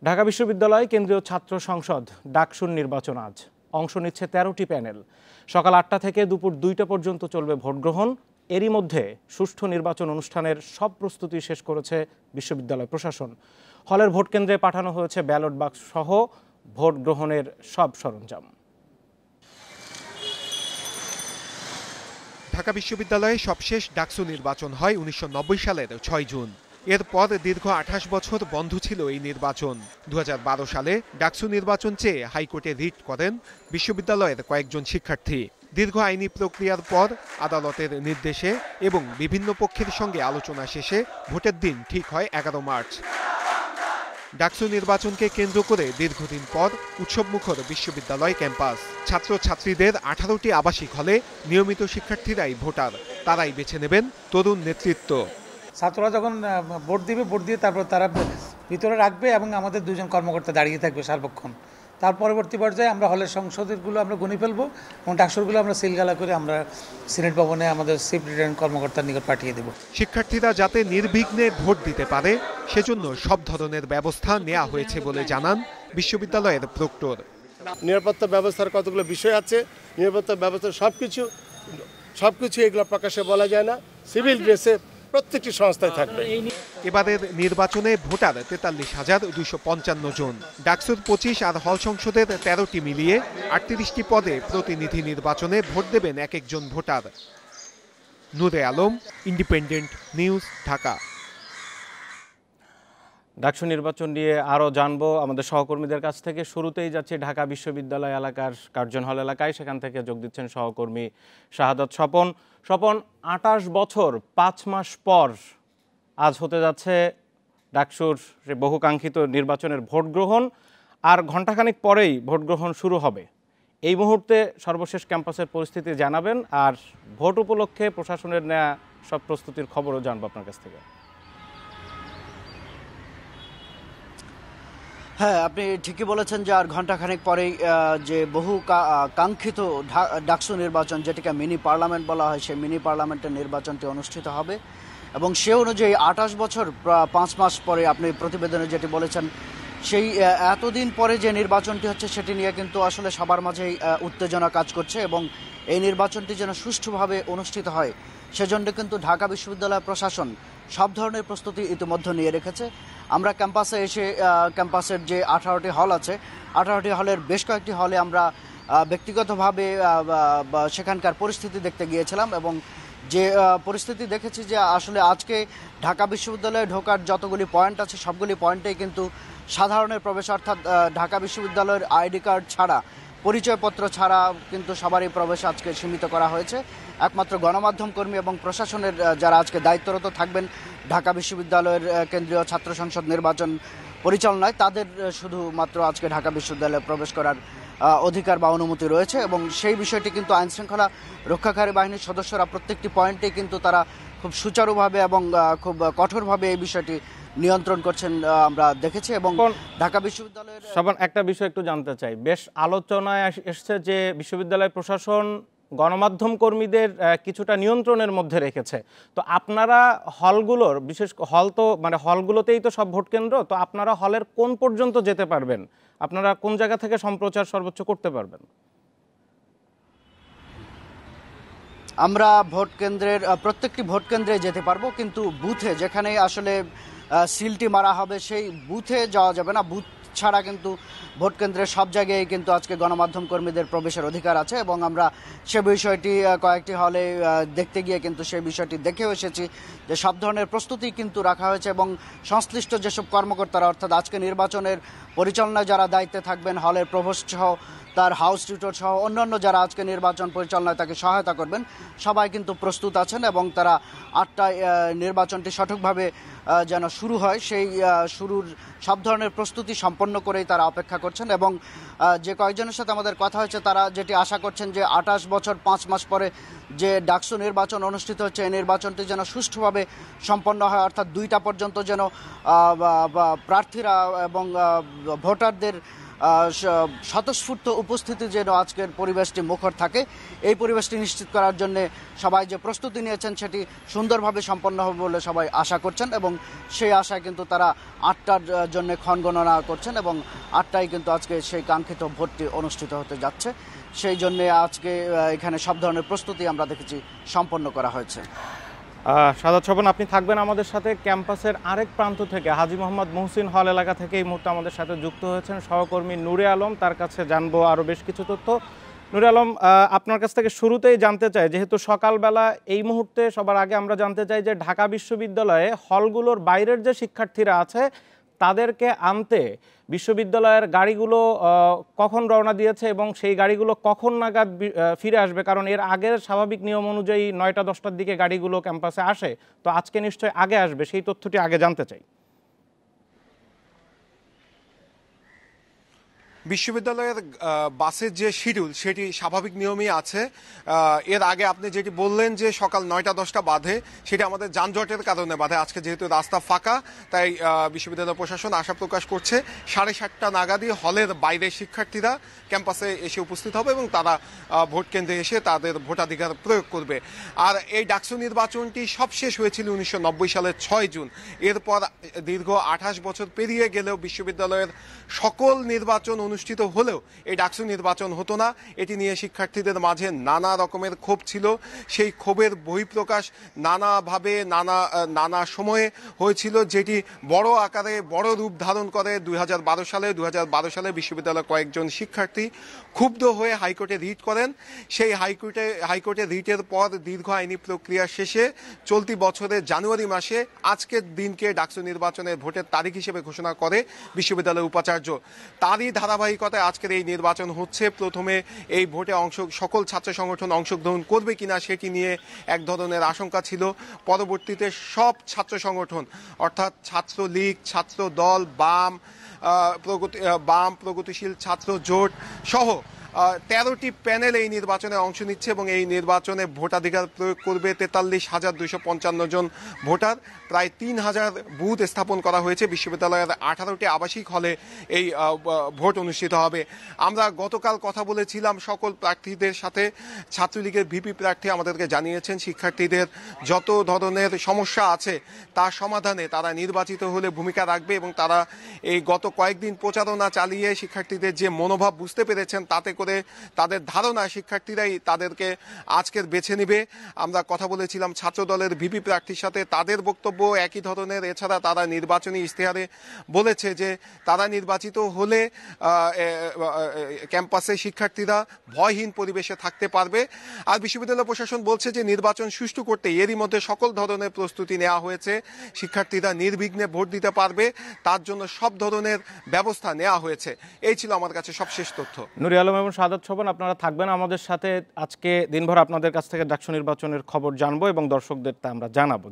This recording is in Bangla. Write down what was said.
ঢাকা বিশ্ববিদ্যালয় কেন্দ্রীয় ছাত্র সংসদ ডাকসুর নির্বাচন আজ। অংশ নিচ্ছে ১৩টি প্যানেল। সকাল ৮টা থেকে দুপুর ২টা পর্যন্ত চলবে ভোট গ্রহণ। এরই মধ্যে সুষ্ঠু নির্বাচন অনুষ্ঠানের সব প্রস্তুতি শেষ করেছে বিশ্ববিদ্যালয় প্রশাসন। হলের ভোট কেন্দ্রে পাঠানো হয়েছে ব্যালট বাক্স সহ ভোট গ্রহণের সব সরঞ্জাম। ঢাকা বিশ্ববিদ্যালয়ে সবশেষ ডাকসু নির্বাচন হয় ১৯৯০ সালের ৬ জুন। এরপর দীর্ঘ ২৮ বছর বন্ধ ছিল এই নির্বাচন। ২০১২ সালে ডাকসু নির্বাচন চেয়ে হাইকোর্টে রিট করেন বিশ্ববিদ্যালয়ের কয়েকজন শিক্ষার্থী। দীর্ঘ আইনি প্রক্রিয়ার পর আদালতের নির্দেশে এবং বিভিন্ন পক্ষের সঙ্গে আলোচনা শেষে ভোটের দিন ঠিক হয় ১১ মার্চ। ডাকসু নির্বাচনকে কেন্দ্র করে দীর্ঘদিন পর উৎসবমুখর বিশ্ববিদ্যালয় ক্যাম্পাস। ছাত্রছাত্রীদের 18টি আবাসিক হলে নিয়মিত শিক্ষার্থীরাই ভোটার। তারাই বেছে নেবেন তরুণ নেতৃত্ব। ছাত্ররা যখন ভোট দিবে, ভোট দিয়ে তারপর তারা ভিতরে রাখবে এবং আমাদের দুজন কর্মকর্তা দাঁড়িয়ে থাকবে সার্বক্ষণ। তার পরবর্তী পর্যায়ে আমরা হলের সংসদেরগুলো আমরা গুনি ফেলবো এবং ডাকসুরগুলো আমরা সিলগালা করে আমরা সিনেট ভবনে আমাদের চিফ রিটার্নিং কর্মকর্তার নিকট পাঠিয়ে দেব। শিক্ষার্থীরা যাতে নির্বিঘ্নে ভোট দিতে পারে সেজন্য সব ধরনের ব্যবস্থা নেওয়া হয়েছে বলে জানান বিশ্ববিদ্যালয়ের প্রক্টর। নিরাপত্তা ব্যবস্থার কতগুলো বিষয় আছে, নিরাপত্তা ব্যবস্থার সবকিছু এগুলো প্রকাশে বলা যায় না। সিভিল ড্রেসে প্রত্যেকটি সংস্থায় থাকবে। এবারের নির্বাচনে ভোটার ৪৩,২৫৫ জন। ডাকসুর ২৫ আর হল সংসদের ১৩টি মিলিয়ে ৩৮টি পদে প্রতিনিধি নির্বাচনে ভোট দেবেন এক একজন ভোটার। নূরে আলম, ইন্ডিপেন্ডেন্ট নিউজ, ঢাকা। ডাকসু নির্বাচন নিয়ে আরও জানবো আমাদের সহকর্মীদের কাছ থেকে। শুরুতেই যাচ্ছে ঢাকা বিশ্ববিদ্যালয় এলাকার কার্জন হল এলাকায়। সেখান থেকে যোগ দিচ্ছেন সহকর্মী শাহাদাত স্বপন। স্বপন, ২৮ বছর ৫ মাস পর আজ হতে যাচ্ছে ডাকসুর বহুকাঙ্ক্ষিত নির্বাচনের ভোট গ্রহণ, আর ঘণ্টাখানিক পরেই ভোট গ্রহণ শুরু হবে। এই মুহূর্তে সর্বশেষ ক্যাম্পাসের পরিস্থিতি জানাবেন, আর ভোট উপলক্ষে প্রশাসনের নেওয়া সব প্রস্তুতির খবরও জানবো আপনার কাছ থেকে। হ্যাঁ, আপনি ঠিকই বলেছেন যে আর ঘণ্টাখানেক পরেই যে বহু কাঙ্ক্ষিত ডাকসু নির্বাচন, যেটিকে মিনি পার্লামেন্ট বলা হয়, সেই মিনি পার্লামেন্টের নির্বাচনটি অনুষ্ঠিত হবে। এবং সে অনুযায়ী ২৮ বছর ৫ মাস পরে আপনি প্রতিবেদনে যেটি বলেছেন, সেই এতদিন পরে যে নির্বাচনটি হচ্ছে সেটি নিয়ে কিন্তু আসলে সবার মাঝেই উত্তেজনা কাজ করছে। এবং এই নির্বাচনটি যেন সুষ্ঠুভাবে অনুষ্ঠিত হয় সেজন্য কিন্তু ঢাকা বিশ্ববিদ্যালয় প্রশাসন সব ধরনের প্রস্তুতি ইতিমধ্যে নিয়ে রেখেছে। আমরা ক্যাম্পাসে এসে ক্যাম্পাসের যে 18টি হল আছে, 18টি হলের বেশ কয়েকটি হলে আমরা ব্যক্তিগতভাবে সেখানকার পরিস্থিতি দেখতে গিয়েছিলাম এবং যে পরিস্থিতি দেখেছি যে আসলে আজকে ঢাকা বিশ্ববিদ্যালয়ে ঢোকার যতগুলি পয়েন্ট আছে সবগুলি পয়েন্টেই কিন্তু সাধারণের প্রবেশ, অর্থাৎ ঢাকা বিশ্ববিদ্যালয়ের আইডি কার্ড ছাড়া, পরিচয়পত্র ছাড়া কিন্তু সবারই প্রবেশ আজকে সীমিত করা হয়েছে। একমাত্র গণমাধ্যম কর্মী এবং প্রশাসনের যারা আজকে দায়িত্বরত থাকবেন ঢাকা বিশ্ববিদ্যালয়ের কেন্দ্রীয় ছাত্র সংসদ নির্বাচন পরিচালনায়, তাদের শুধুমাত্র আজকে ঢাকা বিশ্ববিদ্যালয়ে প্রবেশ করার অধিকার বা অনুমতি রয়েছে। এবং সেই বিষয়টি কিন্তু আইনশৃঙ্খলা রক্ষাকারী বাহিনীর সদস্যরা প্রত্যেকটি পয়েন্টেই কিন্তু তারা খুব সুচারুভাবে এবং খুব কঠোরভাবে এই বিষয়টি নিয়ন্ত্রণ করছেন আমরা দেখেছি। এবং ঢাকা বিশ্ববিদ্যালয়ের একটা বিষয় একটু জানতে চাই, বেশ আলোচনায় এসছে যে বিশ্ববিদ্যালয় প্রশাসন গণমাধ্যম কর্মীদের কিছুটা নিয়ন্ত্রণের মধ্যে রেখেছে। তো আপনারা হলগুলোর, বিশেষ হল তো মানে হলগুলোতেই তো সব ভোট কেন্দ্র, তো আপনারা হলের কোন পর্যন্ত যেতে পারবেন? আপনারা কোন জায়গা থেকে সম্প্রচার সর্বোচ্চ করতে পারবেন? আমরা ভোট কেন্দ্রের প্রত্যেকটি ভোট কেন্দ্রে যেতে পারবো, কিন্তু বুথে যেখানে আসলে সিলটি মারা হবে সেই বুথে যাওয়া যাবে না। বুথ ছাড়া কিন্তু ভোট কেন্দ্রের সব জায়গায় কিন্তু আজকে গণমাধ্যম কর্মীদের প্রবেশের অধিকার আছে। এবং আমরা সে বিষয়টি কয়েকটি হলে দেখতে গিয়ে কিন্তু সেই বিষয়টি দেখেও এসেছি যে সব ধরনের প্রস্তুতি কিন্তু রাখা হয়েছে। এবং সংশ্লিষ্ট যেসব কর্মকর্তারা, অর্থাৎ আজকে নির্বাচনের পরিচালনায় যারা দায়িত্বে থাকবেন, হলের প্রভোস্ট সহ তার হাউস টিউটর সহ অন্যান্য যারা আজকে নির্বাচন পরিচালনায় তাকে সহায়তা করবেন, সবাই কিন্তু প্রস্তুত আছেন। এবং তারা 8টায় নির্বাচনটি সঠিকভাবে যেন শুরু হয় সেই শুরুর সব ধরনের প্রস্তুতি সম্পন্ন করেই তারা অপেক্ষা করছেন। এবং যে কয়েকজনের সাথে আমাদের কথা হয়েছে তারা যেটি আশা করছেন যে 28 বছর 5 মাস পরে যে ডাকসু নির্বাচন অনুষ্ঠিত হচ্ছে, এই নির্বাচনটি যেন সুষ্ঠুভাবে সম্পন্ন হয়, অর্থাৎ 2টা পর্যন্ত যেন প্রার্থীরা এবং ভোটারদের স্বতঃস্ফূর্ত উপস্থিতি যেন আজকের পরিবেশটি মুখর থাকে, এই পরিবেশটি নিশ্চিত করার জন্য সবাই যে প্রস্তুতি নিয়েছেন সেটি সুন্দরভাবে সম্পন্ন হবে বলে সবাই আশা করছেন এবং সেই আশায় কিন্তু তারা 8টার জন্য ক্ষণগণনা করছেন এবং 8টায় কিন্তু আজকে সেই কাঙ্ক্ষিত ভোটটি অনুষ্ঠিত হতে যাচ্ছে। সেই জন্য আজকে এখানে সব ধরনের প্রস্তুতি আমরা দেখেছি সম্পন্ন করা হয়েছে। শাহাদাত স্বপন, আপনি থাকবেন আমাদের সাথে ক্যাম্পাসের আরেক প্রান্ত থেকে। হাজী মোহাম্মদ মুহসিন হল এলাকা থেকে এই মুহূর্তে আমাদের সাথে যুক্ত হয়েছেন সহকর্মী নূরে আলম, তার কাছে জানবো আরও বেশ কিছু তথ্য। নূরে আলম, আপনার কাছ থেকে শুরুতেই জানতে চাই, যেহেতু সকালবেলা এই মুহূর্তে সবার আগে আমরা জানতে চাই যে ঢাকা বিশ্ববিদ্যালয়ে হলগুলোর বাইরের যে শিক্ষার্থীরা আছে তাদেরকে আনতে বিশ্ববিদ্যালয়ের গাড়িগুলো কখন রওনা দিয়েছে এবং সেই গাড়িগুলো কখন নাগাদ ফিরে আসবে? কারণ এর আগের স্বাভাবিক নিয়ম অনুযায়ী 9টা 10টার দিকে গাড়িগুলো ক্যাম্পাসে আসে, তো আজকে নিশ্চয়ই আগে আসবে, সেই তথ্যটি আগে জানতে চাই। বিশ্ববিদ্যালয়ের বাসের যে শিডিউল সেটি স্বাভাবিক নিয়মই আছে। এর আগে আপনি যেটি বললেন যে সকাল 9টা 10টা বাধে, সেটা আমাদের যানজটের কারণে বাধে। আজকে যেহেতু রাস্তা ফাঁকা, তাই বিশ্ববিদ্যালয় প্রশাসন আশা প্রকাশ করছে 7:30টা নাগাদই হলের বাইরের শিক্ষার্থীরা ক্যাম্পাসে এসে উপস্থিত হবে এবং তারা ভোট কেন্দ্রে এসে তাদের ভোটাধিকার প্রয়োগ করবে। আর এই ডাকসু নির্বাচনটি সবশেষ হয়েছিল 1990 সালের 6 জুন। এরপর দীর্ঘ 28 বছর পেরিয়ে গেলেও বিশ্ববিদ্যালয়ের সকল নির্বাচন অনুষ্ঠিত হলেও এই ডাকসু নির্বাচন হতো না। এটি নিয়ে শিক্ষার্থীদের মাঝে নানা রকমের ক্ষোভ ছিল। সেই ক্ষোভের বহিঃপ্রকাশ নানাভাবে নানা সময়ে হয়েছিল, যেটি বড় আকারে বড় রূপ ধারণ করে 2012 সালে বিশ্ববিদ্যালয়ের কয়েকজন শিক্ষার্থী ক্ষুব্ধ হয়ে হাইকোর্টে রিট করেন। সেই হাইকোর্টে রিটের পর দীর্ঘ আইনি প্রক্রিয়া শেষে চলতি বছরের জানুয়ারি মাসে আজকের দিনকে ডাকসু নির্বাচনের ভোটের তারিখ হিসেবে ঘোষণা করে বিশ্ববিদ্যালয়ের উপাচার্য। তারই ধারাবাহিকতায় আজকের এই নির্বাচন হচ্ছে। প্রথমে এই ভোটে সকল ছাত্র সংগঠন অংশগ্রহণ করবে কিনা সেটি নিয়ে এক ধরনের আশঙ্কা ছিল। পরবর্তীতে সব ছাত্র সংগঠন অর্থাৎ ছাত্রলীগ, ছাত্র দল, বাম, প্রগতিশীল ছাত্র জোট সহ 13টি প্যানেল এই নির্বাচনে অংশ নিচ্ছে এবং এই নির্বাচনে ভোটাধিকার প্রয়োগ করবে 43,255 জন ভোটার। প্রায় 3,000 বুথ স্থাপন করা হয়েছে। বিশ্ববিদ্যালয়ের 18টি আবাসিক হলে এই ভোট অনুষ্ঠিত হবে। আমরা গতকাল কথা বলেছিলাম সকল প্রার্থীদের সাথে। ছাত্রলীগের ভিপি প্রার্থী আমাদেরকে জানিয়েছেন শিক্ষার্থীদের যত ধরনের সমস্যা আছে তার সমাধানে তারা নির্বাচিত হলে ভূমিকা রাখবে এবং তারা এই গত কয়েকদিন প্রচারণা চালিয়ে শিক্ষার্থীদের যে মনোভাব বুঝতে পেরেছেন, তাতে করে তাদের ধারণা শিক্ষার্থীরাই তাদেরকে আজকের বেছে নেবে। আমরা কথা বলেছিলাম ছাত্র দলের ভিপি প্রার্থীর সাথে, তাদের বক্তব্য একই ধরনের। এছাড়া তারা নির্বাচনী ইশতেহারে বলেছে যে তারা নির্বাচিত হলে ক্যাম্পাসে শিক্ষার্থীরা ভয়হীন পরিবেশে থাকতে পারবে। আর বিশ্ববিদ্যালয় প্রশাসন বলছে যে নির্বাচন সুষ্ঠু করতে এরই মধ্যে সকল ধরনের প্রস্তুতি নেওয়া হয়েছে। শিক্ষার্থীরা নির্বিঘ্নে ভোট দিতে পারবে, তার জন্য সব ধরনের ব্যবস্থা নেওয়া হয়েছে। এই ছিল আমার কাছে সবশেষ তথ্য। নূরে আলম এবং শাহাদাত স্বপন, আপনারা থাকবেন আমাদের সাথে। আজকে দিনভর আপনাদের কাছ থেকে ডাকসু নির্বাচনের খবর জানবো এবং দর্শকদের তা আমরা জানাবো।